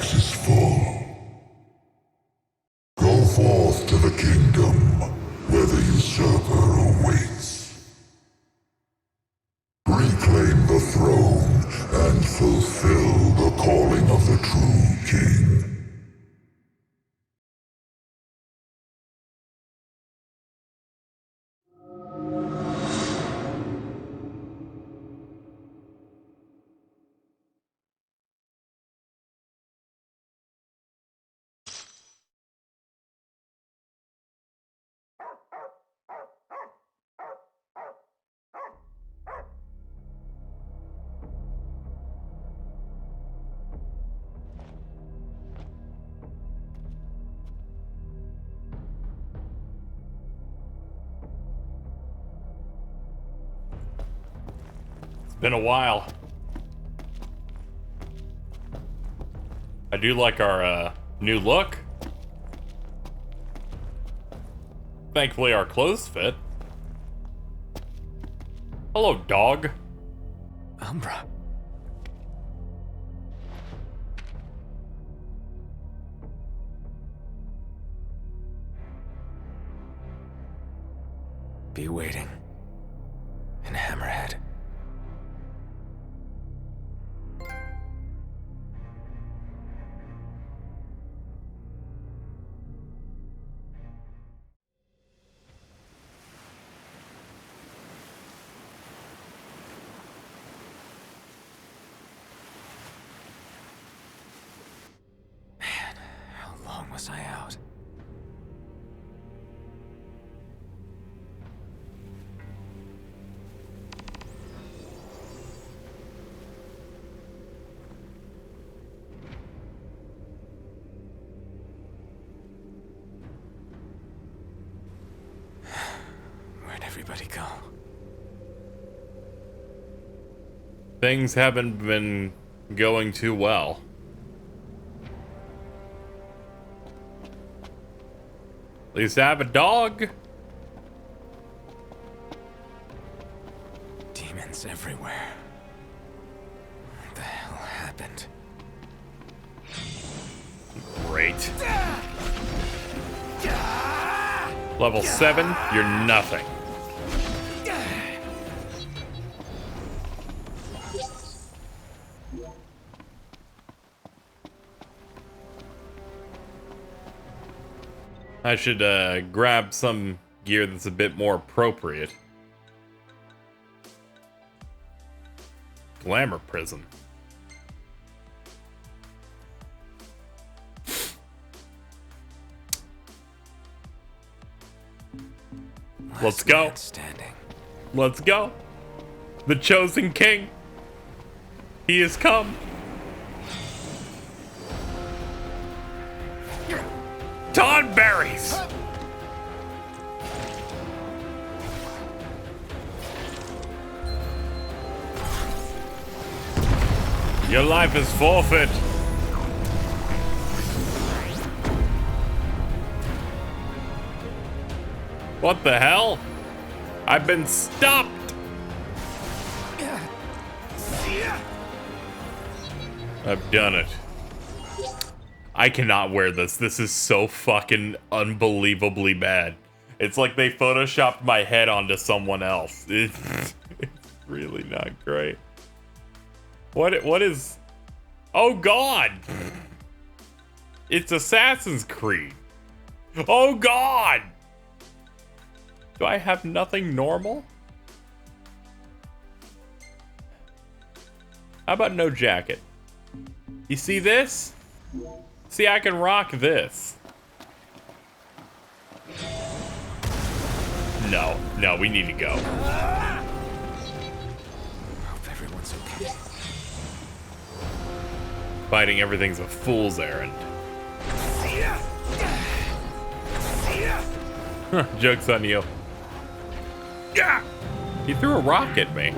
axe is full. Go forth to the kingdom, where the usurper awaits. Reclaim the throne and fulfill the calling of the true king. Been a while. I do like our new look. Thankfully our clothes fit. Hello, dog. Umbra. Be waiting in Hammerhead. Was I out? Where'd everybody go? Things haven't been going too well. At least I have a dog. Demons everywhere. What the hell happened? Great. Level 7, you're nothing. I should grab some gear that's a bit more appropriate. Glamour Prism. Let's go. Let's go. The chosen king. He has come. Tonberries! Your life is forfeit. What the hell? I've been stopped. I've done it. I cannot wear this. This is so fucking unbelievably bad. It's like they photoshopped my head onto someone else. It's really not great. What is... Oh God! It's Assassin's Creed. Oh God! Do I have nothing normal? How about no jacket? You see this? See, I can rock this. No, we need to go. Hope everyone's okay. Fighting everything's a fool's errand. Joke's on you. Yeah! He threw a rock at me.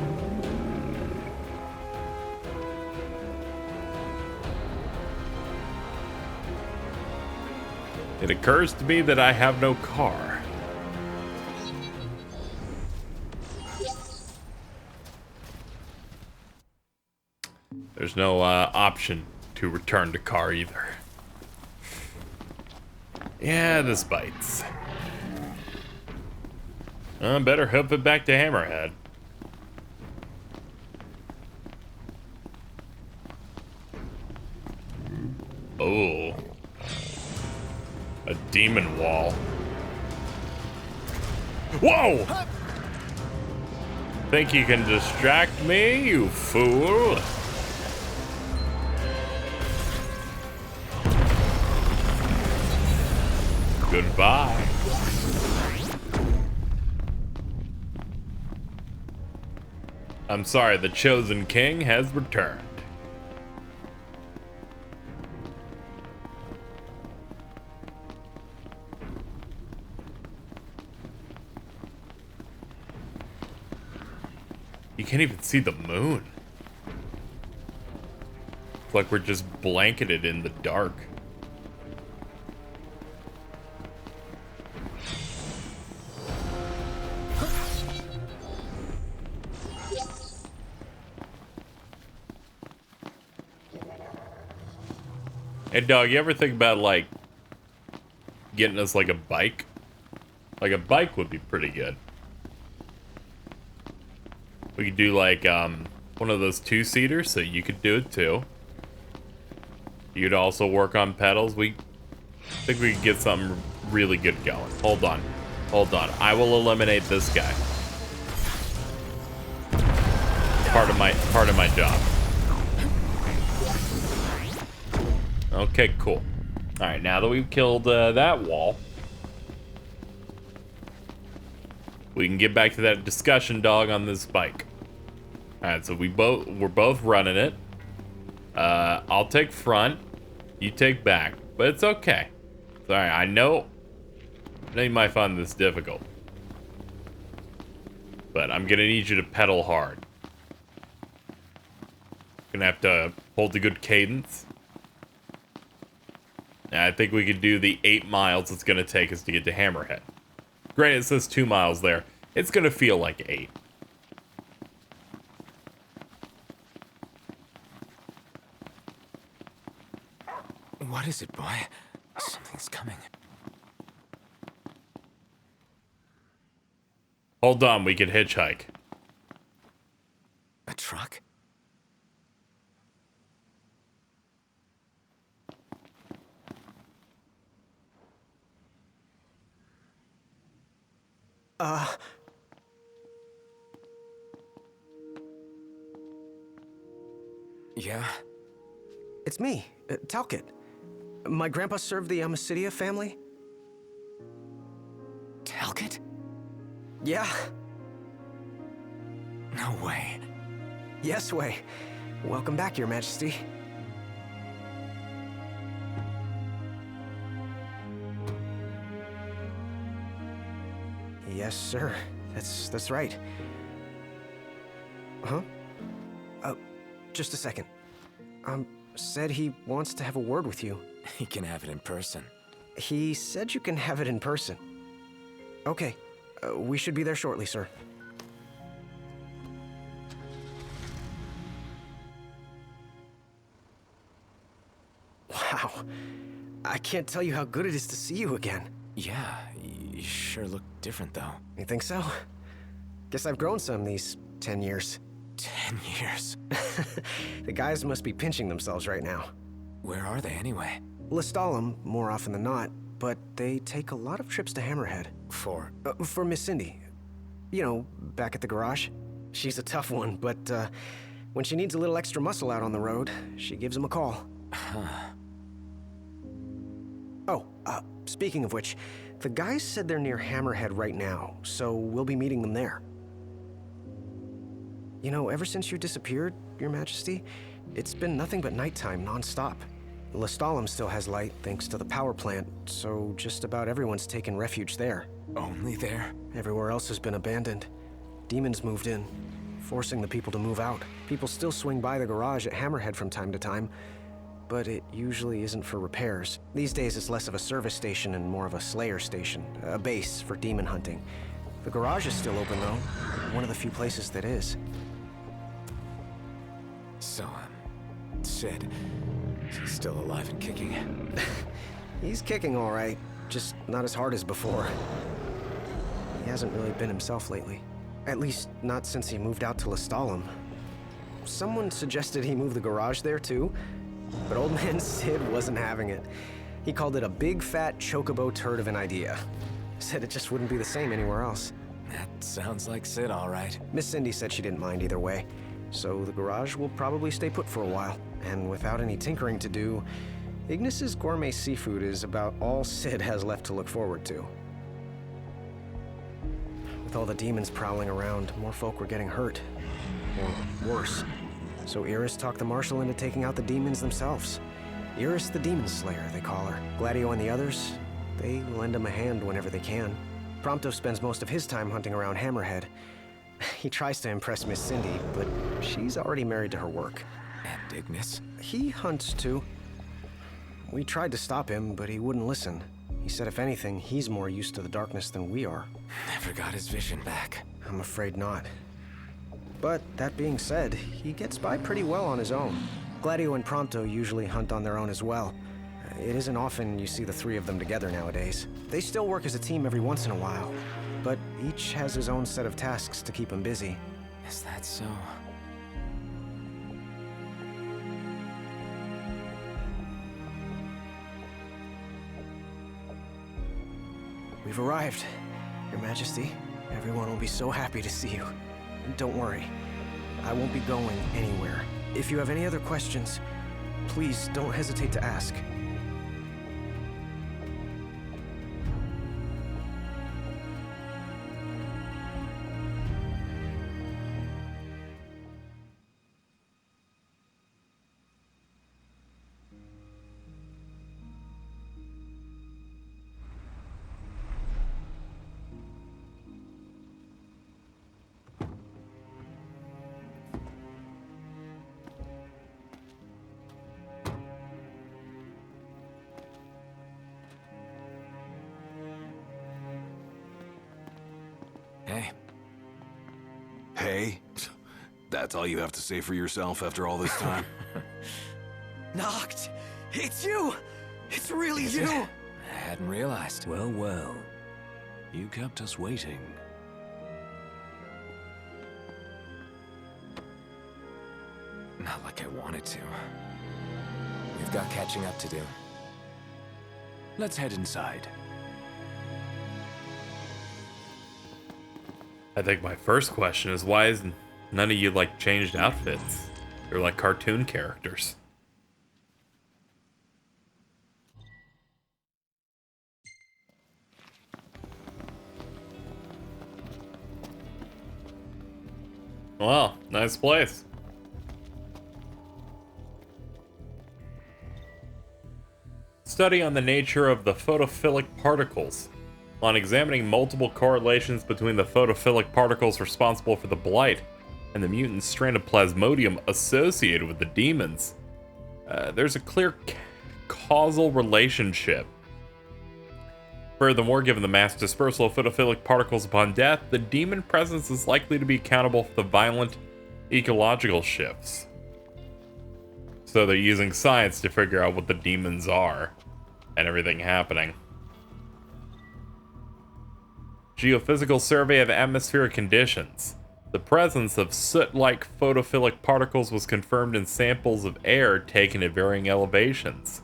It occurs to me that I have no car. There's no option to return to car either. Yeah, this bites. Better hoof it back to Hammerhead. Oh. A demon wall. Whoa! Think you can distract me, you fool? Goodbye. I'm sorry, the Chosen King has returned. You can't even see the moon. It's like we're just blanketed in the dark. Hey dog, you ever think about like getting us like a bike? Like a bike would be pretty good. We could do like one of those two-seaters, so you could do it too. You'd also work on pedals. I think we could get something really good going. Hold on. Hold on. I will eliminate this guy. Part of my job. Okay, cool. Alright, now that we've killed that wall, we can get back to that discussion dog on this bike. Alright, so we're both running it. I'll take front, you take back, but it's okay. Sorry, I know you might find this difficult, but I'm gonna need you to pedal hard. Gonna have to hold a good cadence. And I think we could do the 8 miles it's gonna take us to get to Hammerhead. Granted, it says 2 miles there. It's gonna feel like 8. What is it, boy? Something's coming. Hold on, we could hitchhike. A truck? Yeah? It's me, Talcott. My grandpa served the Amicidia family. Talcott? Yeah. No way. Yes way. Welcome back, Your Majesty. Yes, sir. That's right. Huh? Just a second. Said he wants to have a word with you. He can have it in person. He said you can have it in person. Okay. We should be there shortly, sir. Wow. I can't tell you how good it is to see you again. Yeah, you sure look different, though. You think so? Guess I've grown some these 10 years. 10 years. The guys must be pinching themselves right now. Where are they, anyway? Lestalem, more often than not, but they take a lot of trips to Hammerhead. For Miss Cindy. You know, back at the garage. She's a tough one, but when she needs a little extra muscle out on the road, she gives him a call. Oh, speaking of which, the guys said they're near Hammerhead right now, so we'll be meeting them there. You know, ever since you disappeared, Your Majesty, it's been nothing but nighttime non-stop. Lestalem still has light thanks to the power plant, so just about everyone's taken refuge there. Only there? Everywhere else has been abandoned. Demons moved in, forcing the people to move out. People still swing by the garage at Hammerhead from time to time, but it usually isn't for repairs. These days it's less of a service station and more of a slayer station, a base for demon hunting. The garage is still open though, one of the few places that is. So, Sid, He's still alive and kicking. He's kicking all right, just not as hard as before. He hasn't really been himself lately. At least, not since he moved out to Lestalem. Someone suggested he move the garage there, too, but old man Sid wasn't having it. He called it a big, fat, chocobo turd of an idea. Said it just wouldn't be the same anywhere else. That sounds like Sid, all right. Miss Cindy said she didn't mind either way, so the garage will probably stay put for a while. And without any tinkering to do, Ignis's gourmet seafood is about all Sid has left to look forward to. With all the demons prowling around, more folk were getting hurt. Or worse. So Iris talked the Marshal into taking out the demons themselves. Iris the Demon Slayer, they call her. Gladio and the others, they lend him a hand whenever they can. Prompto spends most of his time hunting around Hammerhead. He tries to impress Miss Cindy, but she's already married to her work. And Ignis? He hunts too. We tried to stop him, but he wouldn't listen. He said if anything, he's more used to the darkness than we are. Never got his vision back. I'm afraid not. But that being said, he gets by pretty well on his own. Gladio and Prompto usually hunt on their own as well. It isn't often you see the three of them together nowadays. They still work as a team every once in a while, but each has his own set of tasks to keep him busy. Is that so? We've arrived, Your Majesty. Everyone will be so happy to see you. Don't worry, I won't be going anywhere. If you have any other questions, please don't hesitate to ask. Hey. Hey? That's all you have to say for yourself after all this time? Noct! It's you! It's really you! I hadn't realized. Well, well. You kept us waiting. Not like I wanted to. We've got catching up to do. Let's head inside. I think my first question is why is none of you like changed outfits? They're like cartoon characters. Wow, nice place. Study on the nature of the photophilic particles. On examining multiple correlations between the photophilic particles responsible for the blight and the mutant strand of plasmodium associated with the demons, there's a clear causal relationship. Furthermore, given the mass dispersal of photophilic particles upon death, the demon presence is likely to be accountable for the violent ecological shifts. So they're using science to figure out what the demons are and everything happening. Geophysical survey of atmospheric conditions. The presence of soot-like photophilic particles was confirmed in samples of air taken at varying elevations.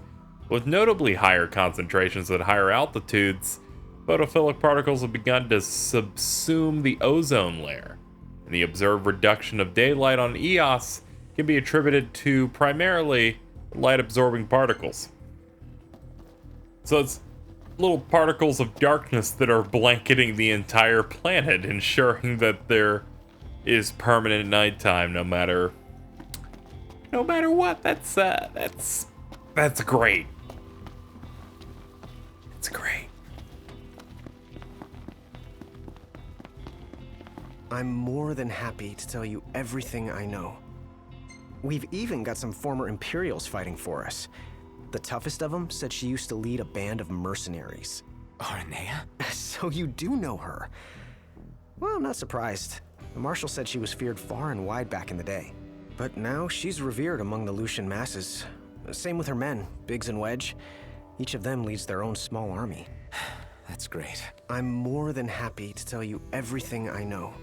With notably higher concentrations at higher altitudes, photophilic particles have begun to subsume the ozone layer, and the observed reduction of daylight on Eos can be attributed to primarily light-absorbing particles. So it's little particles of darkness that are blanketing the entire planet, ensuring that there is permanent nighttime no matter what. That's great. It's great. I'm more than happy to tell you everything I know. We've even got some former Imperials fighting for us. The toughest of them said she used to lead a band of mercenaries. Arnea? So you do know her. Well, I'm not surprised. The Marshal said she was feared far and wide back in the day. But now she's revered among the Lucian masses. Same with her men, Biggs and Wedge. Each of them leads their own small army. That's great. I'm more than happy to tell you everything I know.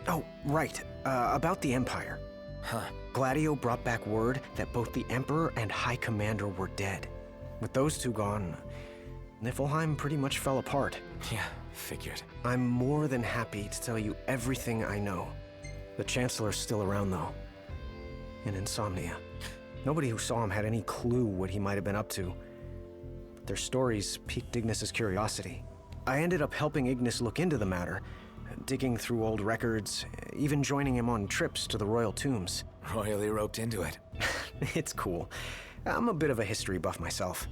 Oh, right, about the Empire. Huh. Gladio brought back word that both the Emperor and High Commander were dead. With those two gone, Niflheim pretty much fell apart. Yeah, figured. I'm more than happy to tell you everything I know. The Chancellor's still around, though. In Insomnia. Nobody who saw him had any clue what he might have been up to. But their stories piqued Ignis's curiosity. I ended up helping Ignis look into the matter, digging through old records, even joining him on trips to the royal tombs. Royally roped into it. It's cool. I'm a bit of a history buff myself.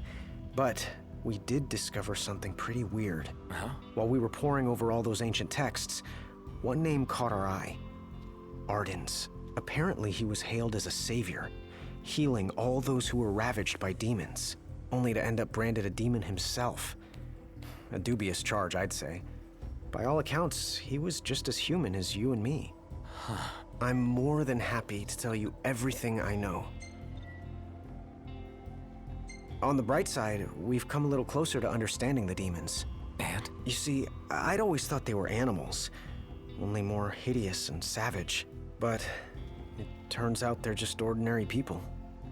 But we did discover something pretty weird. Huh? While we were poring over all those ancient texts, one name caught our eye. Ardens. Apparently he was hailed as a savior, healing all those who were ravaged by demons, only to end up branded a demon himself. A dubious charge, I'd say. By all accounts, he was just as human as you and me. I'm more than happy to tell you everything I know. On the bright side, we've come a little closer to understanding the demons. And? You see, I'd always thought they were animals, only more hideous and savage. But it turns out they're just ordinary people.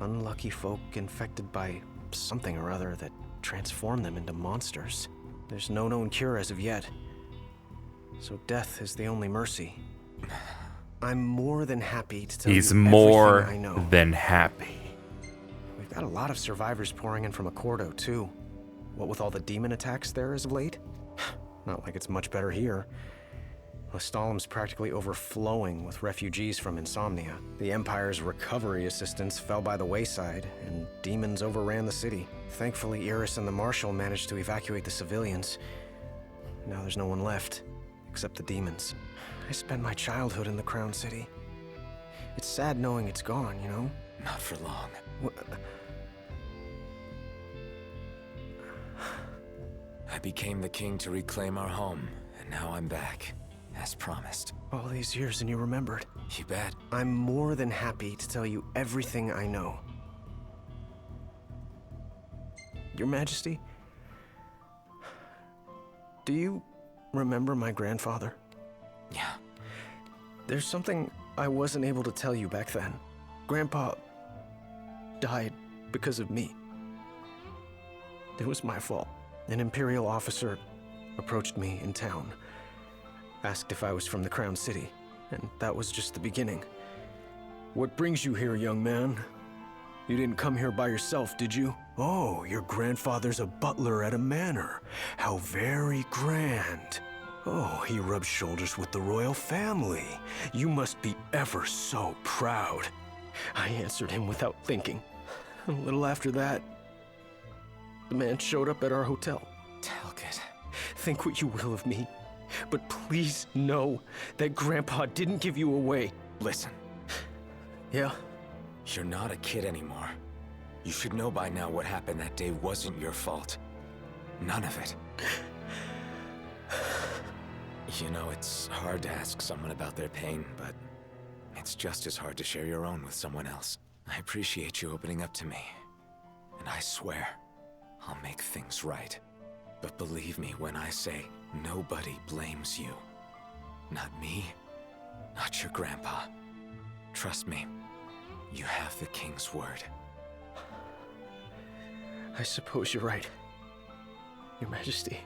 Unlucky folk infected by something or other that transformed them into monsters. There's no known cure as of yet. So death is the only mercy. I'm more than happy to tell He's you more everything I know. than happy. We've got a lot of survivors pouring in from Accordo, too. What with all the demon attacks there as of late? Not like it's much better here. Lestalem's practically overflowing with refugees from Insomnia. The Empire's recovery assistance fell by the wayside, and demons overran the city. Thankfully, Iris and the Marshal managed to evacuate the civilians. Now there's no one left, except the demons. I spent my childhood in the Crown City. It's sad knowing it's gone, you know? Not for long. I became the king to reclaim our home, and now I'm back, as promised. All these years and you remembered. You bet. I'm more than happy to tell you everything I know. Your Majesty, do you remember my grandfather? Yeah. There's something I wasn't able to tell you back then. Grandpa died because of me. It was my fault. An Imperial officer approached me in town, asked if I was from the Crown City, and that was just the beginning. What brings you here, young man? You didn't come here by yourself, did you? Oh, your grandfather's a butler at a manor. How very grand. Oh, he rubs shoulders with the royal family. You must be ever so proud. I answered him without thinking. A little after that, the man showed up at our hotel. Talcott. Think what you will of me, but please know that Grandpa didn't give you away. Listen, Yeah? you're not a kid anymore. You should know by now what happened that day wasn't your fault. None of it. You know, it's hard to ask someone about their pain, but it's just as hard to share your own with someone else. I appreciate you opening up to me, and I swear I'll make things right. But believe me when I say nobody blames you. Not me, not your grandpa. Trust me, you have the king's word. I suppose you're right, Your Majesty.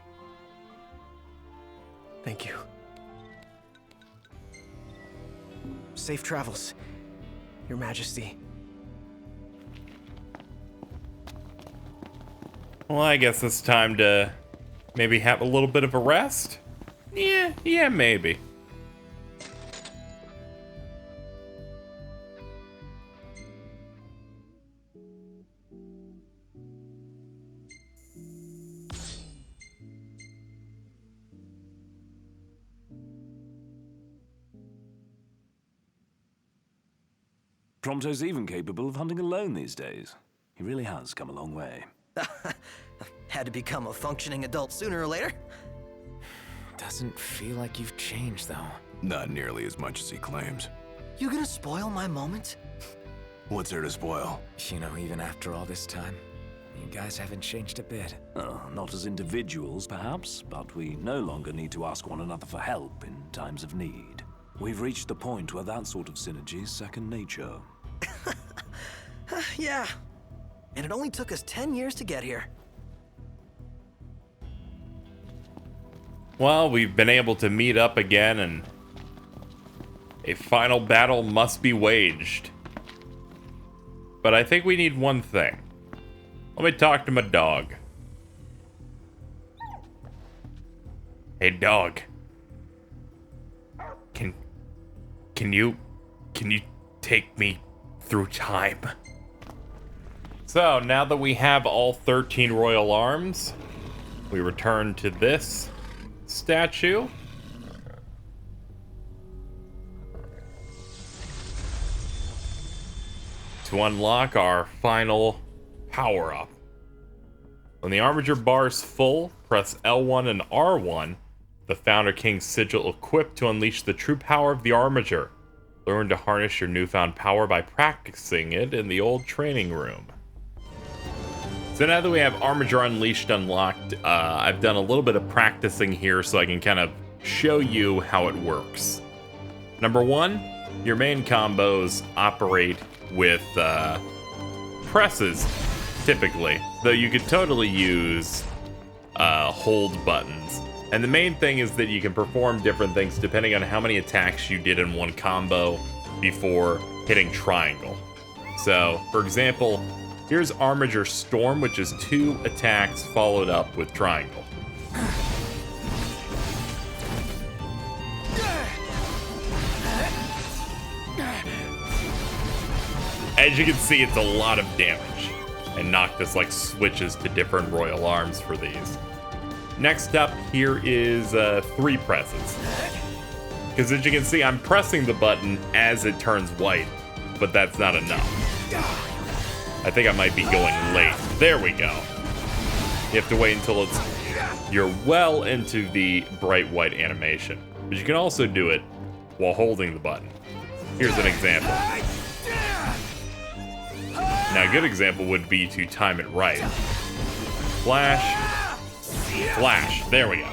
Thank you. Safe travels, Your Majesty. Well, I guess it's time to maybe have a little bit of a rest? Yeah, maybe. Prompto's even capable of hunting alone these days. He really has come a long way. Had to become a functioning adult sooner or later. Doesn't feel like you've changed, though. Not nearly as much as he claims. You gonna spoil my moment? What's there to spoil? You know, even after all this time, you guys haven't changed a bit. Not as individuals, perhaps, but we no longer need to ask one another for help in times of need. We've reached the point where that sort of synergy is second nature. Yeah. And it only took us 10 years to get here. Well, we've been able to meet up again, and a final battle must be waged. But I think we need one thing. Let me talk to my dog. Hey, dog. Can you take me through time? So, now that we have all 13 royal arms, we return to this statue. To unlock our final power-up. When the Armiger bar is full, press L1 and R1, the Founder King's sigil equipped to unleash the true power of the Armiger. Learn to harness your newfound power by practicing it in the old training room. So now that we have Armiger Unleashed unlocked, I've done a little bit of practicing here so I can kind of show you how it works. Number one, your main combos operate with presses, typically, though you could totally use hold buttons. And the main thing is that you can perform different things depending on how many attacks you did in one combo before hitting triangle. So, for example, here's Armiger Storm, which is 2 attacks followed up with triangle. As you can see, it's a lot of damage, and Noctis like switches to different royal arms for these. Next up here is 3 presses. Because as you can see, I'm pressing the button as it turns white, but that's not enough. I think I might be going late. There we go. You have to wait until you're well into the bright white animation. But you can also do it while holding the button. Here's an example. Now, a good example would be to time it right. Flash. Flash. There we go.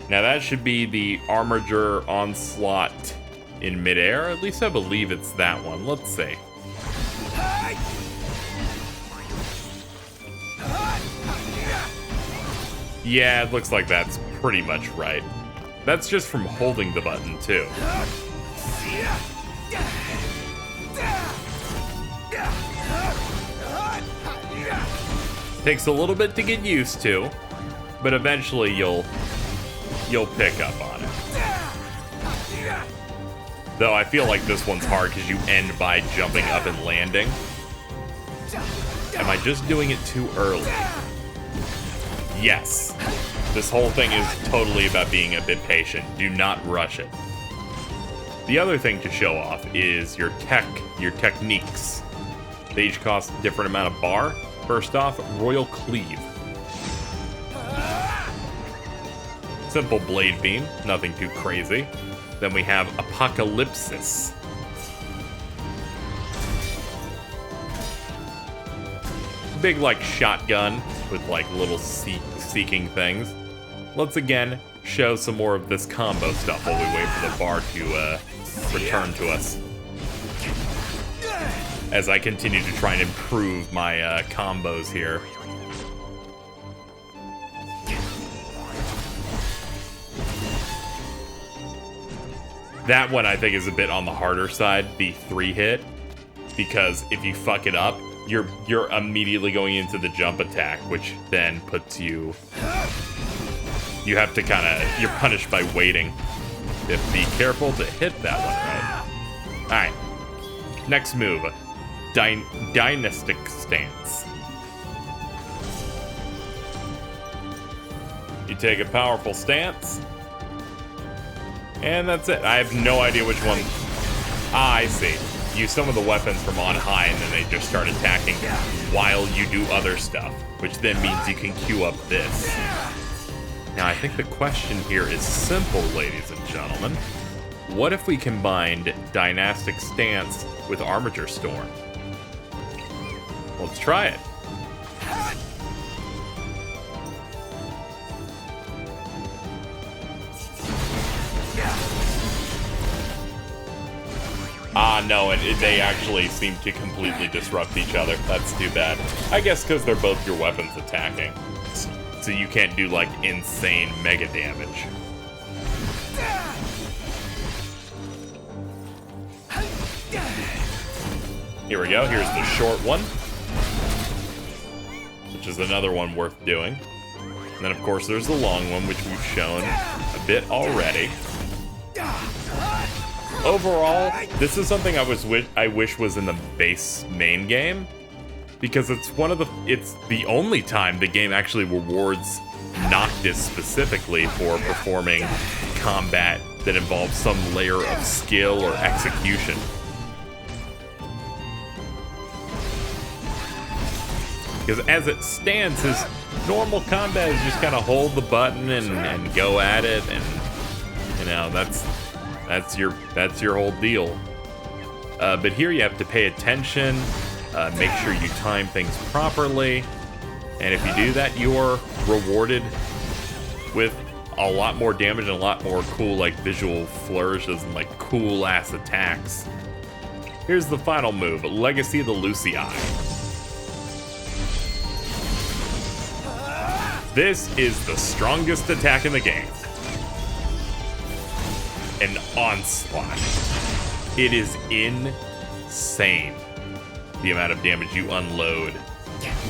Now that should be the Armiger Onslaught in midair. At least I believe it's that one. Let's see. Yeah, it looks like that's pretty much right. That's just from holding the button, too. Takes a little bit to get used to, but eventually you'll pick up on it. Though I feel like this one's hard because you end by jumping up and landing. Am I just doing it too early? Yes. This whole thing is totally about being a bit patient. Do not rush it. The other thing to show off is your techniques. They each cost a different amount of bar. First off, Royal Cleave. Simple blade beam, nothing too crazy. Then we have Apocalypsis. Big like shotgun with like little seeking things. Let's again show some more of this combo stuff while we wait for the bar to return to us. As I continue to try and improve my combos here. That one I think is a bit on the harder side, the 3-hit, because if you fuck it up, you're immediately going into the jump attack, which then puts you have to you're punished by waiting. You have to be careful to hit that one right. Alright, next move. Dynastic stance. You take a powerful stance, and that's it. I have no idea which one. I see. Use some of the weapons from on high, and then they just start attacking while you do other stuff, which then means you can queue up this. Now, I think the question here is simple, ladies and gentlemen. what if we combined Dynastic Stance with Armiger Storm? Let's try it. Ah, no, they actually seem to completely disrupt each other. That's too bad. I guess because they're both your weapons attacking. So you can't do, like, insane mega damage. Here we go. Here's the short one, which is another one worth doing. And then, of course, there's the long one, which we've shown a bit already. Overall, this is something I wish was in the base main game, because it's the only time the game actually rewards Noctis specifically for performing combat that involves some layer of skill or execution. Because as it stands, his normal combat is just kind of hold the button and go at it, and you know, that's your whole deal. But here you have to pay attention, make sure you time things properly, and if you do that, you're rewarded with a lot more damage and a lot more cool, like, visual flourishes and, like, cool-ass attacks. Here's the final move, Legacy of the Lucii. This is the strongest attack in the game. An onslaught. It is insane, the amount of damage you unload.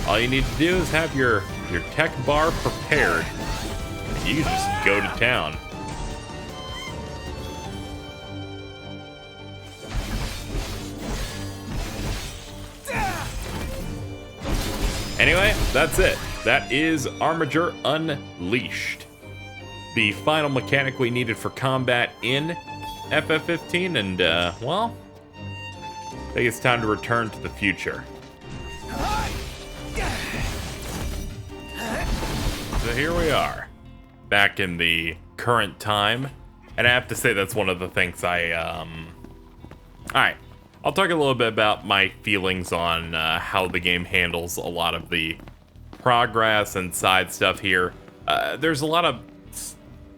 All you need to do is have your tech bar prepared, and you just go to town. Anyway, that's it. That is Armiger Unleashed, the final mechanic we needed for combat in FF15, and, well, I think it's time to return to the future. So here we are, back in the current time, and I have to say that's one of the things Alright, I'll talk a little bit about my feelings on how the game handles a lot of the progress and side stuff here. There's a lot of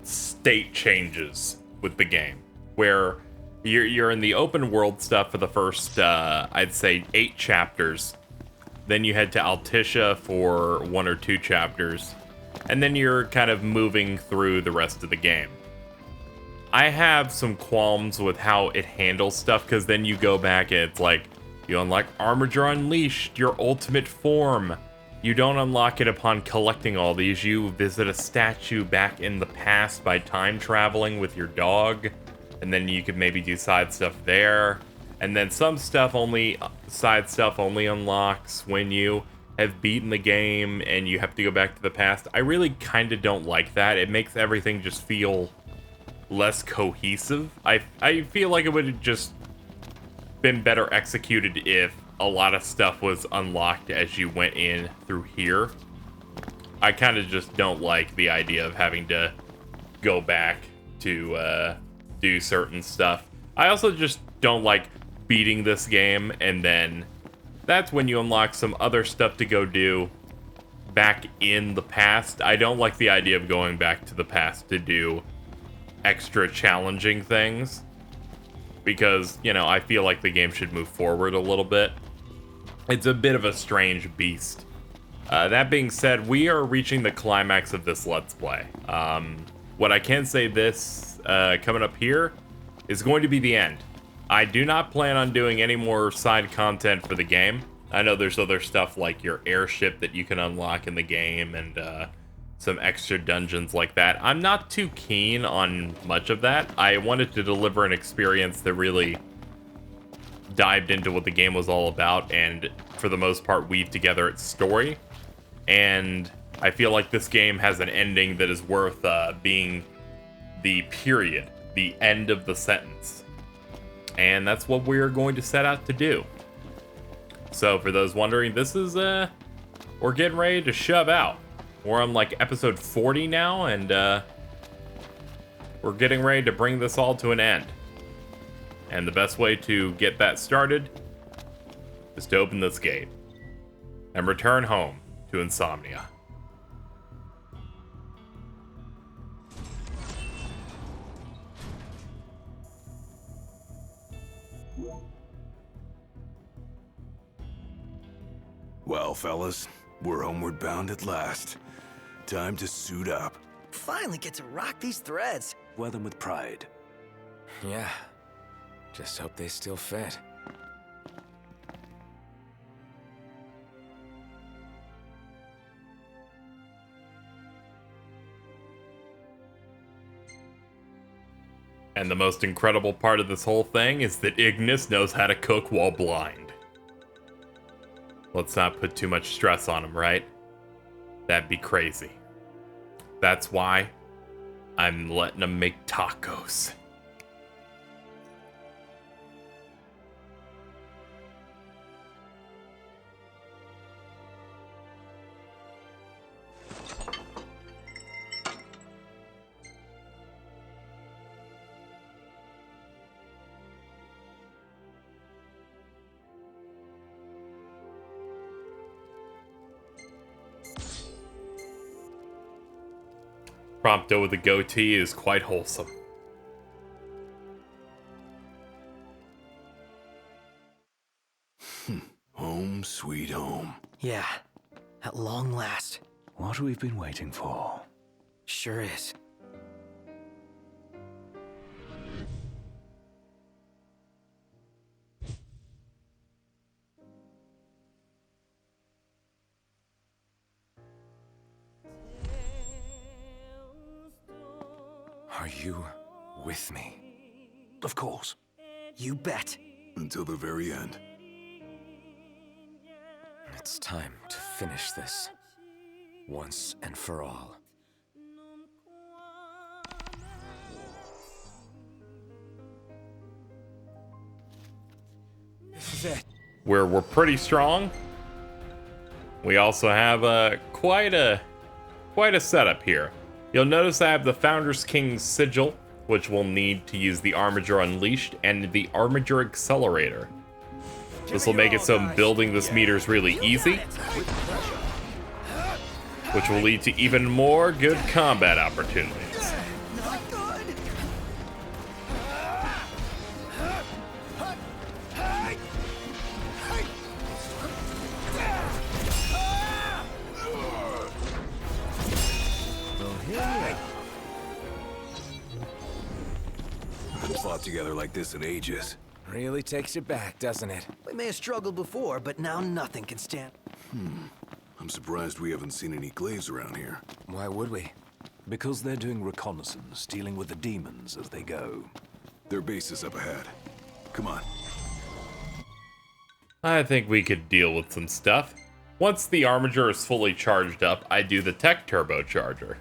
state changes with the game, where you're in the open world stuff for the first, I'd say, 8 chapters. Then you head to Altissia for 1 or 2 chapters, and then you're kind of moving through the rest of the game. I have some qualms with how it handles stuff, because then you go back and it's like, you unlock Armiger Unleashed, your ultimate form. You don't unlock it upon collecting all these. You visit a statue back in the past by time traveling with your dog, and then you could maybe do side stuff there. And then some stuff side stuff only unlocks when you have beaten the game and you have to go back to the past. I really kind of don't like that. It makes everything just feel less cohesive. I feel like it would have just been better executed if a lot of stuff was unlocked as you went in through here. I kind of just don't like the idea of having to go back to do certain stuff. I also just don't like beating this game, and then that's when you unlock some other stuff to go do back in the past. I don't like the idea of going back to the past to do extra challenging things, because, you know, I feel like the game should move forward a little bit. It's a bit of a strange beast. That being said, we are reaching the climax of this Let's Play. What I can say this, coming up here, is going to be the end. I do not plan on doing any more side content for the game. I know there's other stuff like your airship that you can unlock in the game, and some extra dungeons like that. I'm not too keen on much of that. I wanted to deliver an experience that really dived into what the game was all about, and for the most part weave together its story. And I feel like this game has an ending that is worth being the period, the end of the sentence. And that's what we're going to set out to do. So for those wondering, this is we're getting ready to shove out. We're on like episode 40 now, and we're getting ready to bring this all to an end. And the best way to get that started is to open this gate and return home to Insomnia. Well, fellas, we're homeward bound at last. Time to suit up. Finally get to rock these threads. Wear them with pride. Yeah. Just hope they still fit. And the most incredible part of this whole thing is that Ignis knows how to cook while blind. Let's not put too much stress on him, right? That'd be crazy. That's why I'm letting him make tacos. Prompto with a goatee is quite wholesome. Home sweet home. Yeah, at long last. What we've been waiting for. Sure is. Are you with me? Of course. You bet. Until the very end. It's time to finish this. Once and for all. This is it. Where we're pretty strong. We also have quite a setup here. You'll notice I have the Founder's King's Sigil, which we'll need to use the Armiger Unleashed, and the Armiger Accelerator. This will make it so building this meter is really easy, which will lead to even more good combat opportunities. Haven't fought together like this in ages. Really takes you back, doesn't it? We may have struggled before, but now nothing can stand. I'm surprised we haven't seen any Glaives around here. Why would we? Because they're doing reconnaissance, dealing with the demons as they go. Their base is up ahead. Come on. I think we could deal with some stuff. Once the Armiger is fully charged up, I do the tech turbocharger.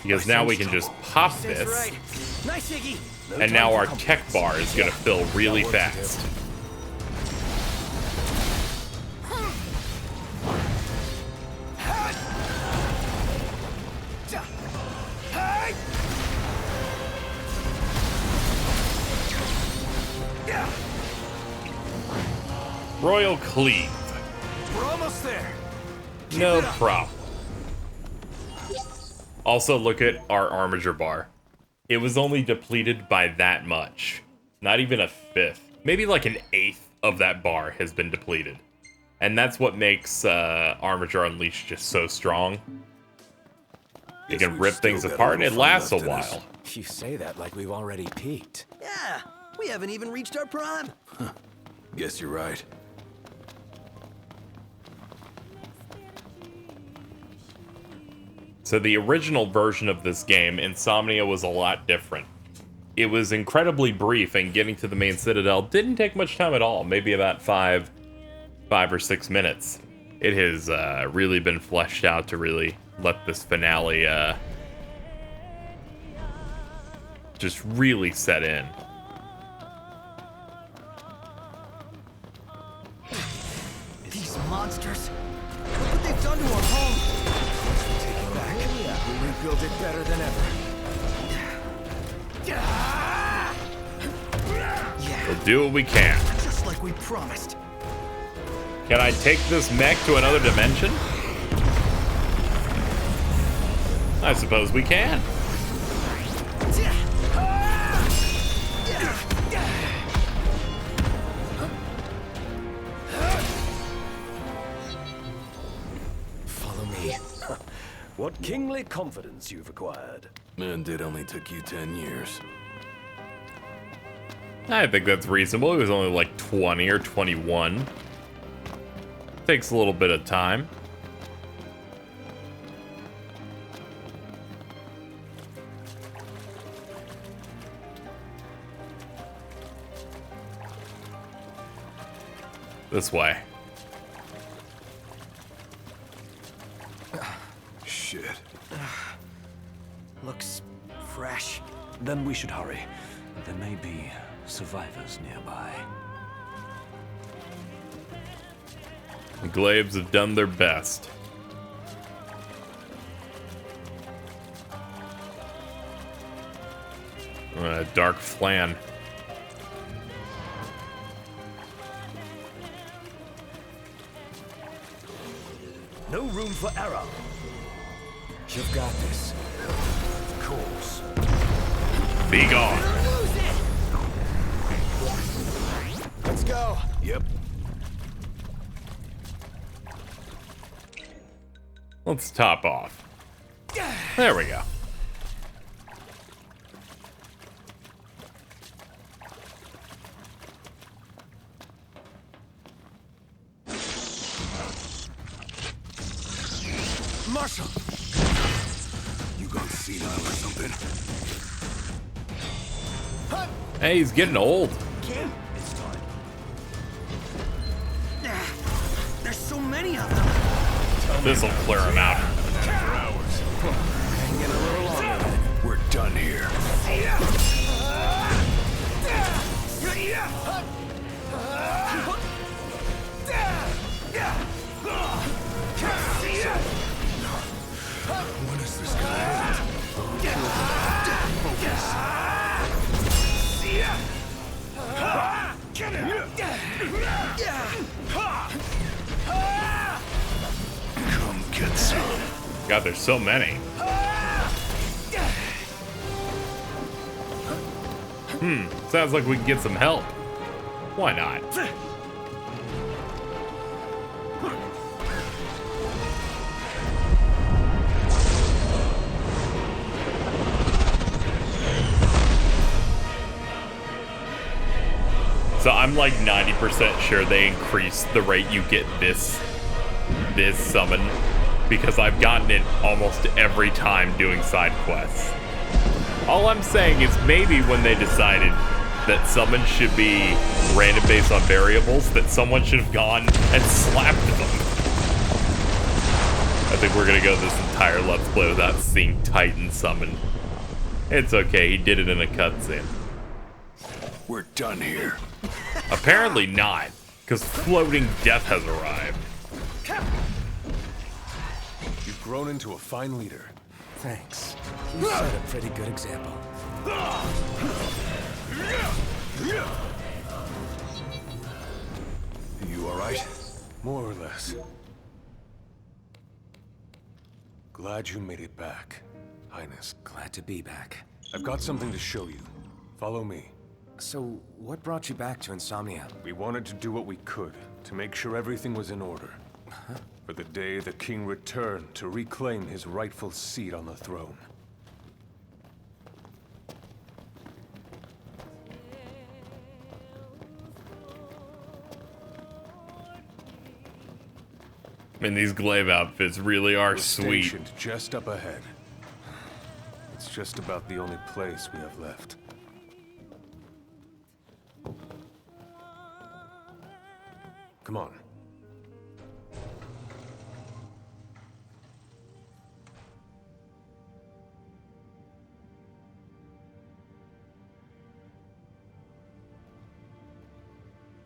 Because now we can just pop That's this, right. Nice, Iggy. and now our tech bar is gonna fill really fast. Royal Cleave. We're almost there. No problem. Also, look at our Armiger bar. It was only depleted by that much. Not even a fifth. Maybe like an eighth of that bar has been depleted. And that's what makes Armiger Unleashed just so strong. You Guess can we've rip still things got a apart and it little fun lasts a left in us. while. You say that like we've already peaked. Yeah, we haven't even reached our prime. Guess you're right. So the original version of this game, Insomnia, was a lot different. It was incredibly brief, and getting to the main citadel didn't take much time at all. Maybe about five or 6 minutes. It has really been fleshed out to really let this finale just really set in. These monsters. Look what they've done to our home. Take it back. We rebuild it better than ever. We'll do what we can. Just like we promised. Can I take this mech to another dimension? I suppose we can. Follow me. What kingly confidence you've acquired. And it only took you 10 years. I think that's reasonable. He was only like 20 or 21. Takes a little bit of time. This way. Shit. Looks fresh. Then we should hurry. There may be survivors nearby. The Glaives have done their best. Dark Flan. No room for error. You've got this. Of course. Be gone. Let's go. Yep. Let's top off. There we go. Marshal! You gone senile or something? Hey, he's getting old. King, it's time. There's so many of them. This'll clear him out. Hanging a little longer. We're done here. When is this gonna end? Come get some. God, there's so many. Sounds like we can get some help. Why not? So I'm like 90% sure they increased the rate you get this summon, because I've gotten it almost every time doing side quests. All I'm saying is maybe when they decided that summons should be random based on variables, that someone should have gone and slapped them. I think we're gonna go this entire Let's Play without seeing Titan summon. It's okay, he did it in a cutscene. We're done here. Apparently not, because floating death has arrived. You've grown into a fine leader. Thanks. You set a pretty good example. You alright? More or less. Glad you made it back, Highness. Glad to be back. I've got something to show you. Follow me. So, what brought you back to Insomnia? We wanted to do what we could to make sure everything was in order. For the day the king returned to reclaim his rightful seat on the throne. I mean, these glaive outfits really are We're sweet. stationed just up ahead. It's just about the only place we have left. Come on.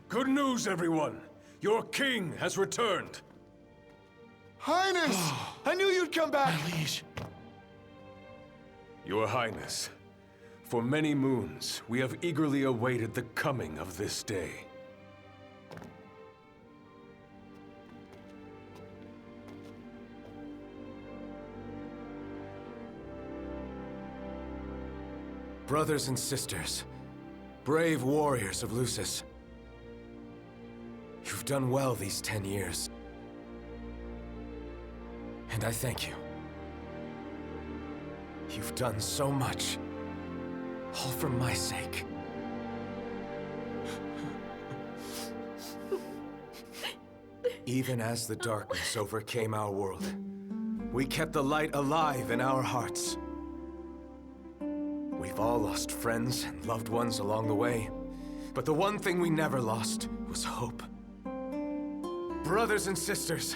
Good news, everyone! Your king has returned! Highness! I knew you'd come back! Your Highness, For many moons, we have eagerly awaited the coming of this day. Brothers and sisters, brave warriors of Lucis, you've done well these 10 years. And I thank you. You've done so much, all for my sake. Even as the darkness overcame our world, we kept the light alive in our hearts. We've all lost friends and loved ones along the way, but the one thing we never lost was hope. Brothers and sisters,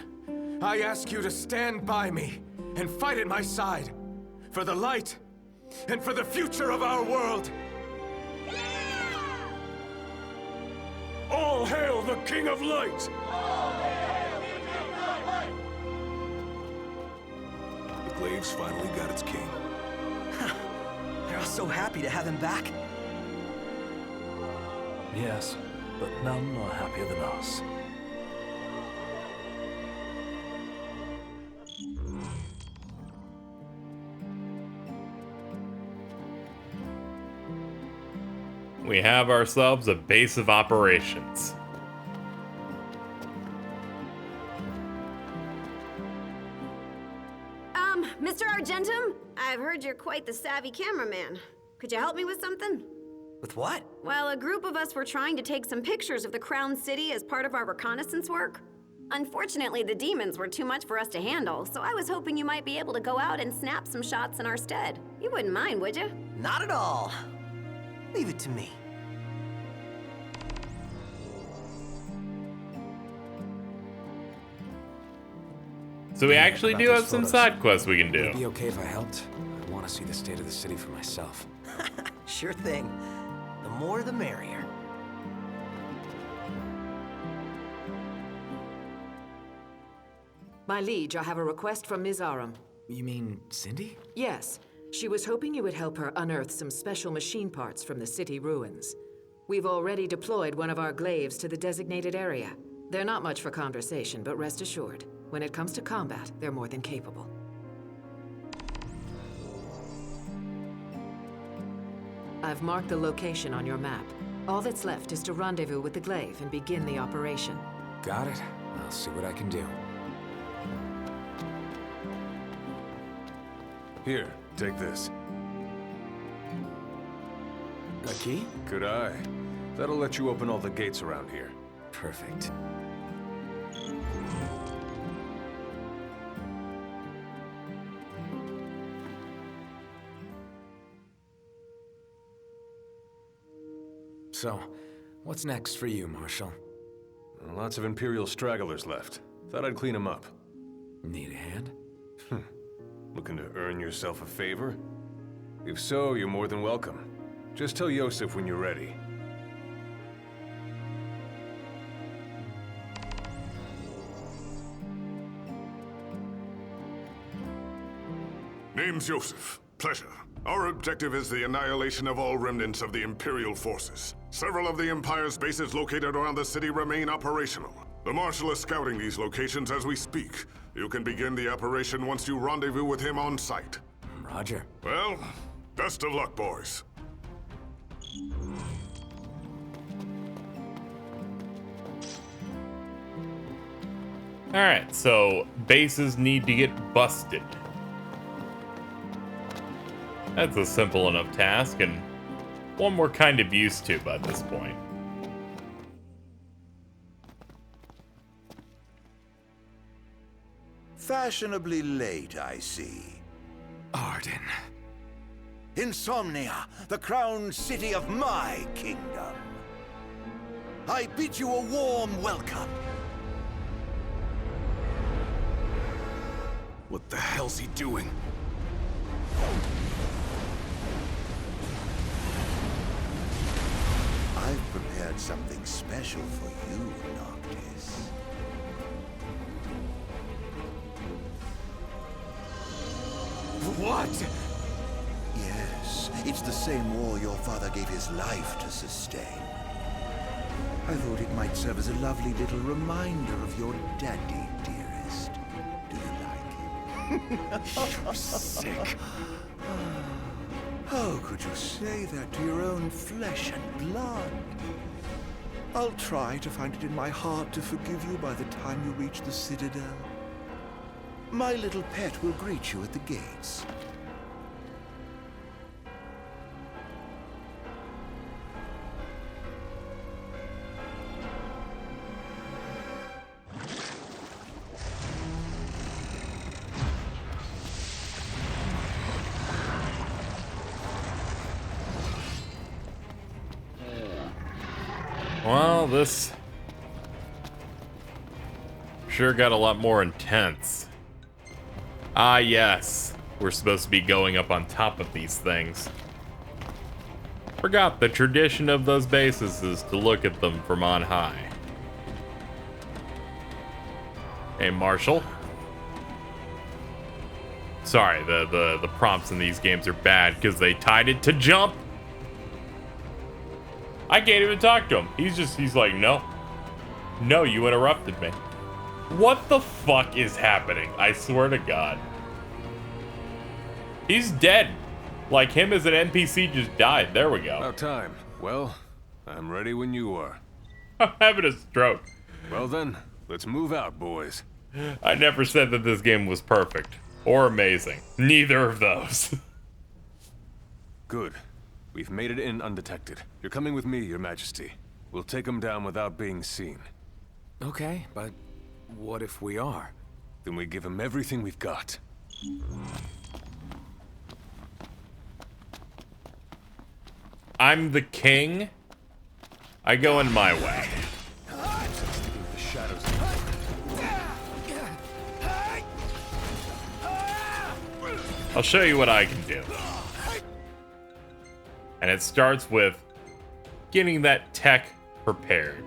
I ask you to stand by me and fight at my side for the light and for the future of our world. All hail the King of Light! The Glaives finally got its king. They're all so happy to have him back. Yes, but none are happier than us. We have ourselves a base of operations. Mr. Argentum, I've heard you're quite the savvy cameraman. Could you help me with something? With what? Well, a group of us were trying to take some pictures of the Crown City as part of our reconnaissance work. Unfortunately, the demons were too much for us to handle, so I was hoping you might be able to go out and snap some shots in our stead. You wouldn't mind, would you? Not at all. Leave it to me. So we actually do have some side quests we can Would it do. be okay if I helped? I want to see the state of the city for myself. Sure thing. The more the merrier. My liege, I have a request from Ms. Aram. You mean Cindy? Yes, she was hoping you would help her unearth some special machine parts from the city ruins. We've already deployed one of our Glaives to the designated area. They're not much for conversation, but rest assured, when it comes to combat, they're more than capable. I've marked the location on your map. All that's left is to rendezvous with the Glaive and begin the operation. Got it. I'll see what I can do. Here, take this. A key? Good eye. That'll let you open all the gates around here. Perfect. So, what's next for you, Marshal? Lots of Imperial stragglers left. Thought I'd clean them up. Need a hand? Looking to earn yourself a favor? If so, you're more than welcome. Just tell Yosef when you're ready. Name's Yosef. Pleasure. Our objective is the annihilation of all remnants of the Imperial forces. Several of the Empire's bases located around the city remain operational. The Marshal is scouting these locations as we speak. You can begin the operation once you rendezvous with him on site. Roger. Well, best of luck, boys. Alright, so bases need to get busted. That's a simple enough task, and one we're kind of used to by this point. Fashionably late, I see. Arden. Insomnia, the crown city of my kingdom. I bid you a warm welcome. What the hell's he doing? I've prepared something special for you, Noctis. What? Yes, it wage the same war your father gave his life to sustain. I thought it might serve as a lovely little reminder of your daddy, dearest. Do you like it? You're sick. How could you say that to your own flesh and blood? I'll try to find it in my heart to forgive you by the time you reach the Citadel. My little pet will greet you at the gates. Well, this sure got a lot more intense. Ah, yes. We're supposed to be going up on top of these things. Forgot the tradition of those bases is to look at them from on high. Hey, Marshall. Sorry, the prompts in these games are bad because they tied it to jump. I can't even talk to him. He's like, no. No, you interrupted me. What the fuck is happening? I swear to God. He's dead. Like him as an NPC just died. There we go. About time. Well, I'm ready when you are. I'm having a stroke. Well then, let's move out, boys. I never said that this game was perfect. Or amazing. Neither of those. Good. We've made it in undetected. You're coming with me, Your Majesty. We'll take them down without being seen. Okay, but what if we are? Then we give them everything we've got. I'm the king. I go in my way. Sticking with the shadows. I'll show you what I can do. And it starts with getting that tech prepared.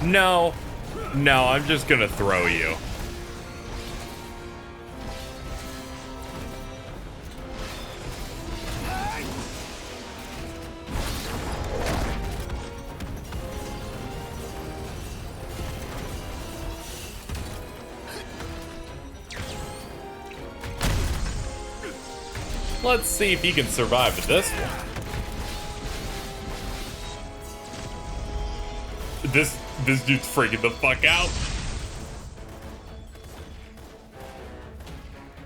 No, I'm just gonna throw you. Let's see if he can survive with this one. This dude's freaking the fuck out.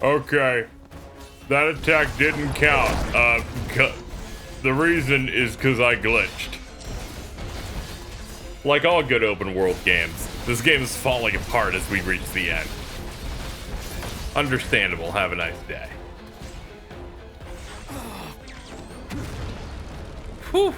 Okay. That attack didn't count. The reason is because I glitched. Like all good open world games, this game is falling apart as we reach the end. Understandable. Have a nice day. Whew.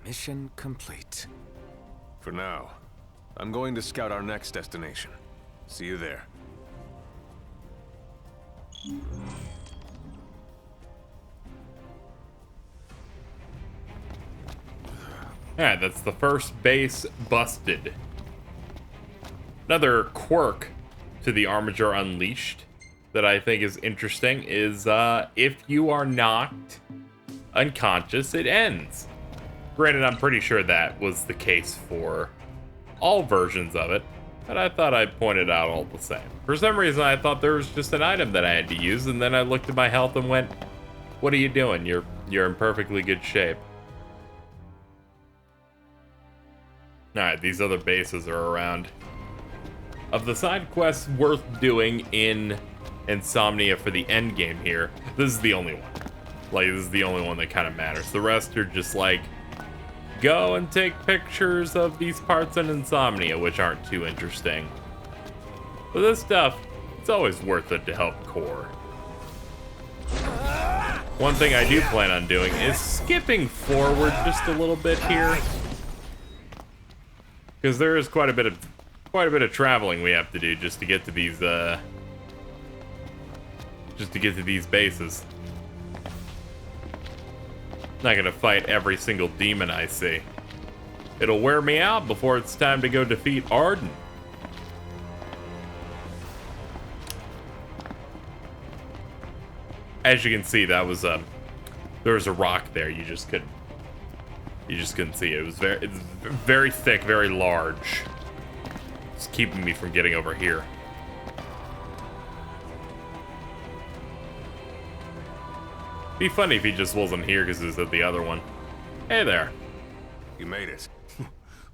Mission complete. For now, I'm going to scout our next destination. See you there. Alright, that's the first base busted. Another quirk to the Armiger Unleashed that I think is interesting is if you are knocked unconscious, it ends. Granted, I'm pretty sure that was the case for all versions of it, but I thought I'd point it out all the same. For some reason, I thought there was just an item that I had to use, and then I looked at my health and went, what are you doing? You're in perfectly good shape. Alright, these other bases are around. Of the side quests worth doing in Insomnia for the end game here, this is the only one. Like, this is the only one that kind of matters. The rest are just like, go and take pictures of these parts in Insomnia, which aren't too interesting. But this stuff, it's always worth it to help core. One thing I do plan on doing is skipping forward just a little bit here, because there is quite a bit of traveling we have to do just to get to these bases. Not gonna fight every single demon I see. It'll wear me out before it's time to go defeat Arden. As you can see, that was there was a rock there. You just couldn't see it. It's very thick, very large. It's keeping me from getting over here. Be funny if he just wasn't here because he was at the other one. Hey there. You made it.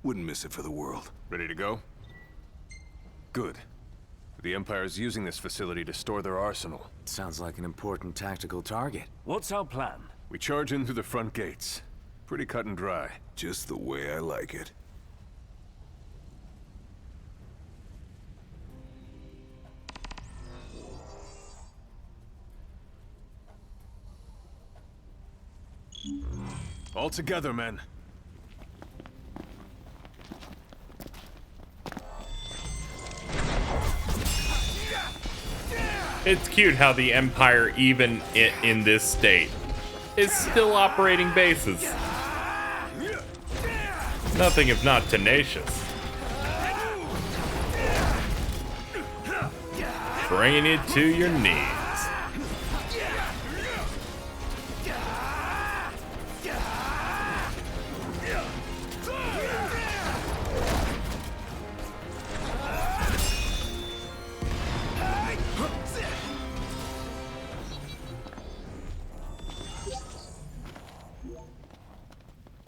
Wouldn't miss it for the world. Ready to go? Good. The Empire's using this facility to store their arsenal. Sounds like an important tactical target. What's our plan? We charge in through the front gates. Pretty cut and dry. Just the way I like it. All together, men. It's cute how the Empire, even in this state, is still operating bases. Nothing if not tenacious. Bringing it to your knees.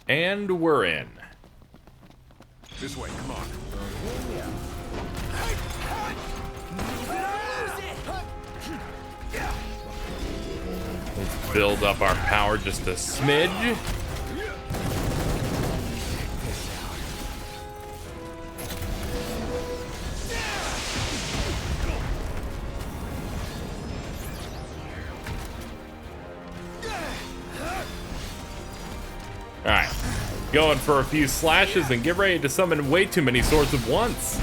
And we're in. This way, come on. Let's build up our power just a smidge. Alright, going for a few slashes and get ready to summon way too many swords at once.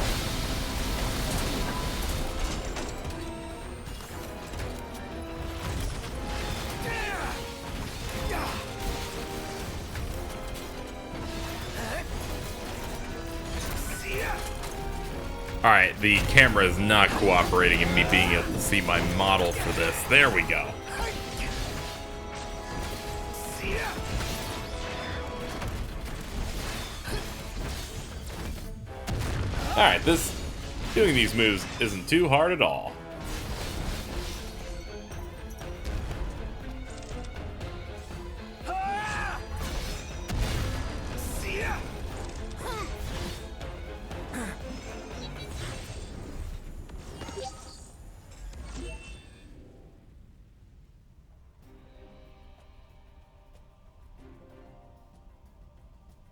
Alright, the camera is not cooperating in me being able to see my model for this. There we go. Alright, doing these moves isn't too hard at all.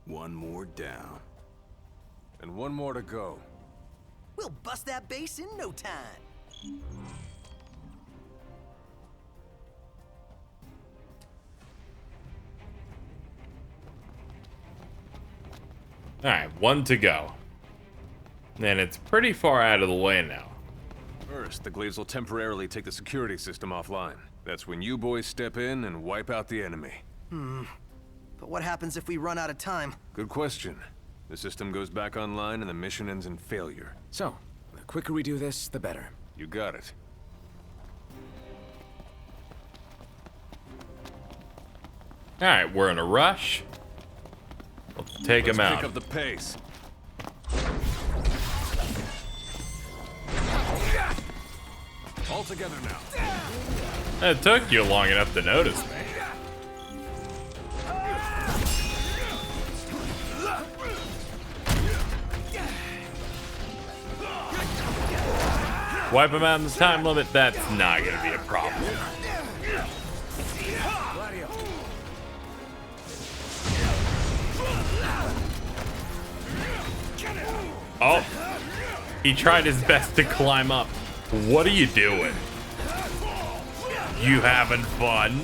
One more down. And one more to go. We'll bust that base in no time. Alright, one to go. And it's pretty far out of the way now. First, the Glaives will temporarily take the security system offline. That's when you boys step in and wipe out the enemy. But what happens if we run out of time? Good question. The system goes back online and the mission ends in failure. So, the quicker we do this, the better. You got it. Alright, we're in a rush. Let's take him out. Pick up the pace. All together now. It took you long enough to notice me. Wipe him out in the time limit, that's not gonna be a problem. Oh, he tried his best to climb up. What are you doing? You having fun?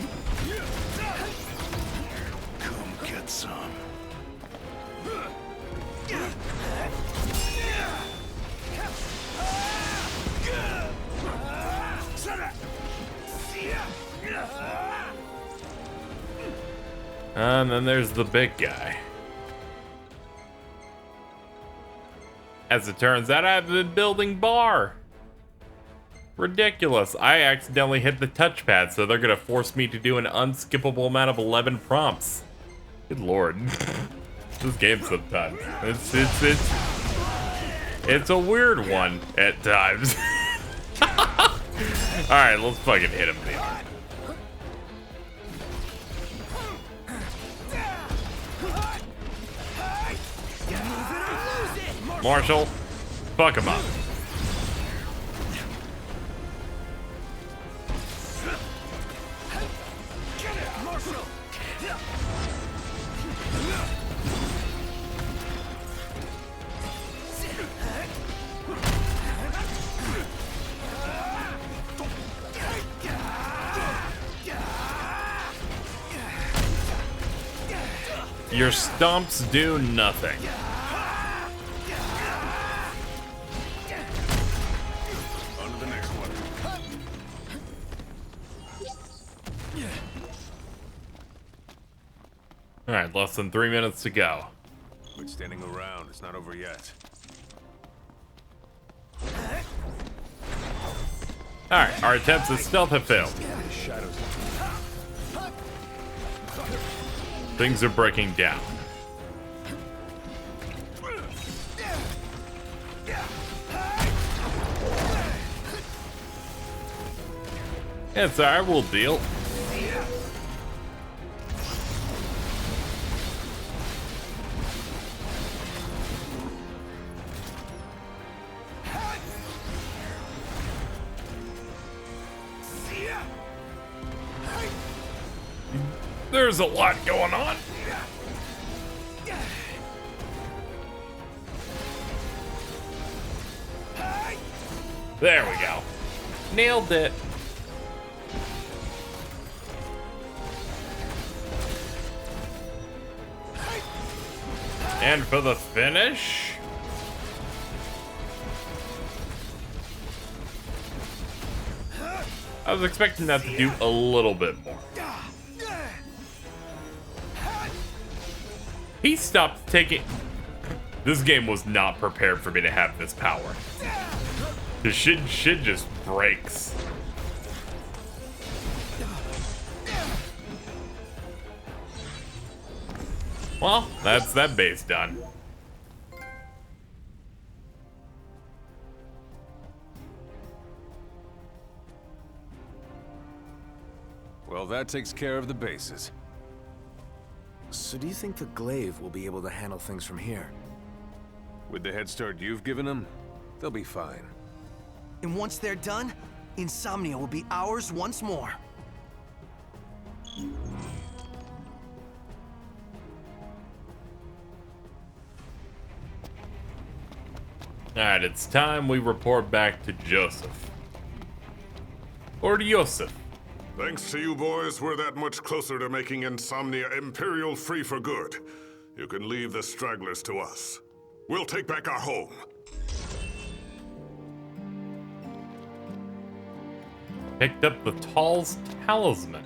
And then there's the big guy. As it turns out, I've been building bar. Ridiculous. I accidentally hit the touchpad, so they're gonna force me to do an unskippable amount of 11 prompts. Good lord. This game sometimes. It's a weird one at times. Alright, let's fucking hit him in the arm. Marshall, fuck him up. Your stomps do nothing. On to the next one. Alright, less than 3 minutes to go. Quit standing around. It's not over yet. Alright, our attempts at stealth have failed. Shadows. Things are breaking down. It's alright, we'll deal. There's a lot going on. There we go. Nailed it. And for the finish. I was expecting that to do a little bit more. He stopped taking... This game was not prepared for me to have this power. This shit just breaks. Well, that's that base done. Well, that takes care of the bases. So do you think the Glaive will be able to handle things from here? With the head start you've given them, they'll be fine. And once they're done, Insomnia will be ours once more. Alright, it's time we report back to Joseph. Or to Yosef. Thanks to you boys, we're that much closer to making Insomnia Imperial free for good. You can leave the stragglers to us. We'll take back our home. Picked up the Tall's Talisman.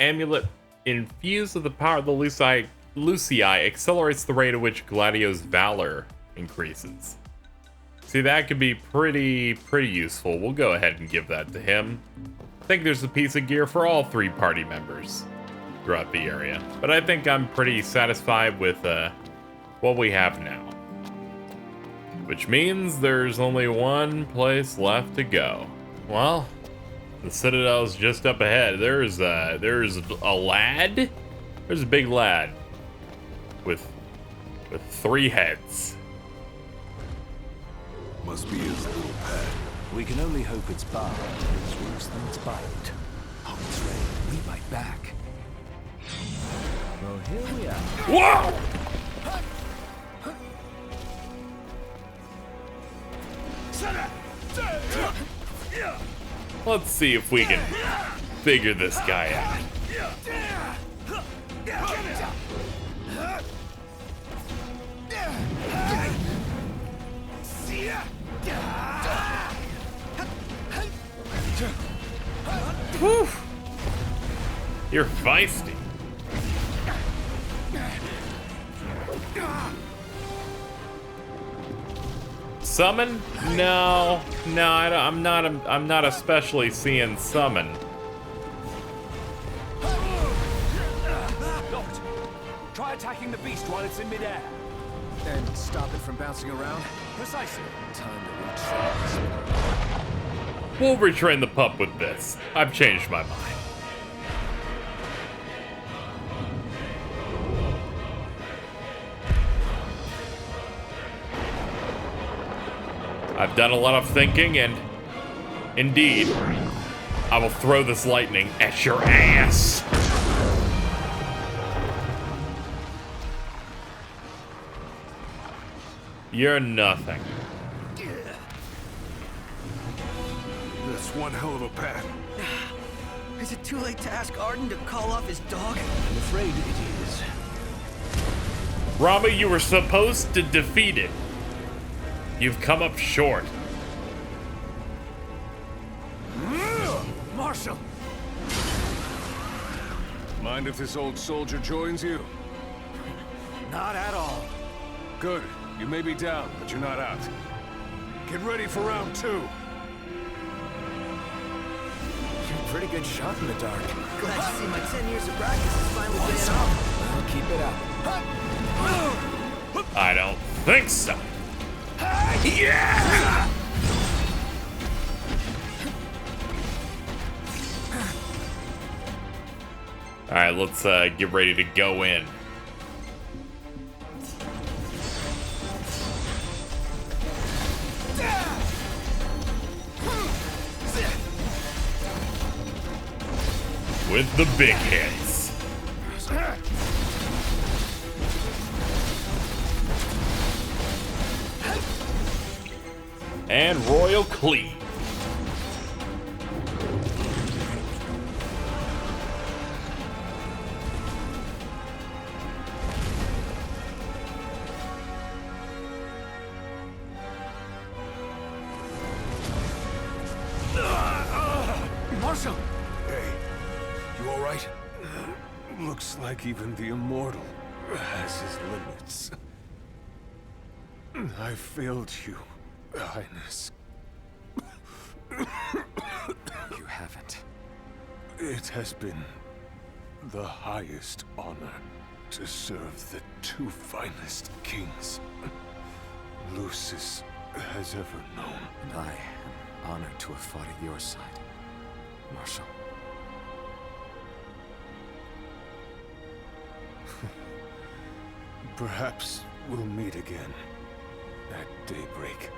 Amulet infused with the power of the Lucii accelerates the rate at which Gladio's valor increases. See, that could be pretty useful. We'll go ahead and give that to him. I think there's a piece of gear for all 3 party members throughout the area. But I think I'm pretty satisfied with what we have now. Which means there's only one place left to go. Well, the Citadel's just up ahead. There's a lad. There's a big lad with 3 heads. Must be his little pet. We can only hope it's bad. It's worse than its bite. Oh, it's right. We bite back. Well, here we are. Whoa! Let's see if we can figure this guy out. You're feisty. Summon? No, I'm not especially seeing summon. Locked. Try attacking the beast while it's in midair. And stop it from bouncing around? Precisely. Time to retrain. We'll retrain the pup with this. I've changed my mind. I've done a lot of thinking, and indeed, I will throw this lightning at your ass. You're nothing. That's one hell of a path. Is it too late to ask Arden to call off his dog? I'm afraid it is. Rama, you were supposed to defeat it. You've come up short. Marshal! Mind if this old soldier joins you? Not at all. Good. You may be down, but you're not out. Get ready for round 2. You're a pretty good shot in the dark. Glad to see my 10 years of practice is finally paying off. Well, keep it up. I don't think so. Yeah! All right, let's get ready to go in. With the big hits. And Royal Cleave. Marshal! Hey, you all right? Looks like even the immortal has his limits. I failed you, Highness. You haven't. It has been the highest honor to serve the 2 finest kings Lucis has ever known. And I am honored to have fought at your side, Marshal. Perhaps we'll meet again at daybreak.